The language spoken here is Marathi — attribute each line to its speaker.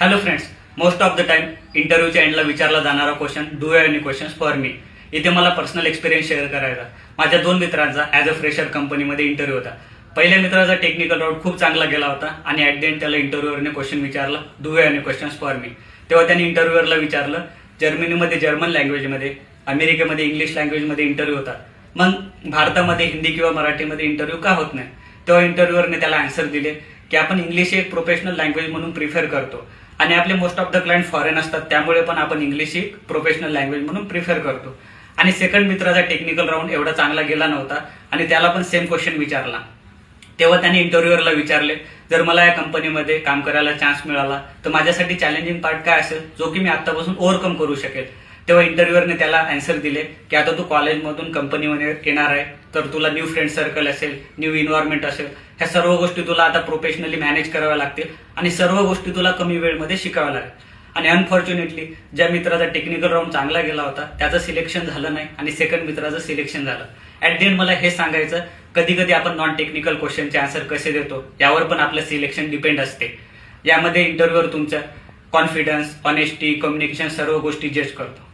Speaker 1: Hello friends, most of the time इंटरव्ह्यूच्या एंडला विचारला जाणारा question, do have any questions for me. इथे मला पर्सनल एक्सपिरियन्स शेअर करायचा. माझ्या 2 मित्रांचा ॲज अ फ्रेशर कंपनीमध्ये इंटरव्ह्यू होता. पहिल्या मित्राचा टेक्निकल राऊंड खूप चांगला गेला होता आणि ॲट द एंड त्याला इंटरव्ह्यूअरने क्वेश्चन विचारला, do have any questions for मी. तेव्हा त्यांनी इंटरव्ह्यूअरला विचारलं, जर्मनीमध्ये जर्मन लँग्वेजमध्ये, अमेरिकेमध्ये इंग्लिश लँग्वेजमध्ये इंटरव्ह्यू होता, मग भारतामध्ये हिंदी किंवा मराठीमध्ये इंटरव्ह्यू का होत नाही? तेव्हा इंटरव्ह्यूअरने त्याला आन्सर दिले की आपण इंग्लिश एक प्रोफेशनल लँग्वेज म्हणून प्रिफर करतो आणि आपले most of the client foreign असतात, त्यामुळे पण आपण इंग्लिश एक प्रोफेशनल लँग्वेज म्हणून प्रिफर करतो. आणि सेकंड मित्राचा टेक्निकल राऊंड एवढा चांगला गेला नव्हता आणि त्याला पण सेम क्वेश्चन विचारला. तेव्हा त्याने इंटरव्ह्यूअरला विचारले, जर मला या कंपनीमध्ये काम करायला चान्स मिळाला तर माझ्यासाठी चॅलेंजिंग पार्ट काय असेल जो की मी आतापासून ओव्हरकम करू शकेल? तेव्हा इंटरव्ह्यूअरने त्याला आन्सर दिले की आता तू कॉलेजमधून कंपनीमध्ये येणार आहे, तर तुला न्यू फ्रेंड सर्कल असेल, न्यू इन्व्हायरमेंट असेल, ह्या सर्व गोष्टी तुला आता प्रोफेशनली मॅनेज कराव्या लागतील आणि सर्व गोष्टी तुला कमी वेळेमध्ये शिकाव्या लागतील. आणि अनफॉर्च्युनेटली ज्या मित्राचा टेक्निकल राऊंड चांगला गेला होता त्याचं सिलेक्शन झालं नाही आणि सेकंड मित्राचं सिलेक्शन झालं. ऍट द एंड मला हे सांगायचं, कधी कधी आपण नॉन टेक्निकल क्वेश्चनचे आन्सर कसे देतो यावर पण आपलं सिलेक्शन डिपेंड असते. यामध्ये इंटरव्ह्यूअर तुमच्या कॉन्फिडन्स, ऑनेस्टी, कम्युनिकेशन सर्व गोष्टी जज करतो.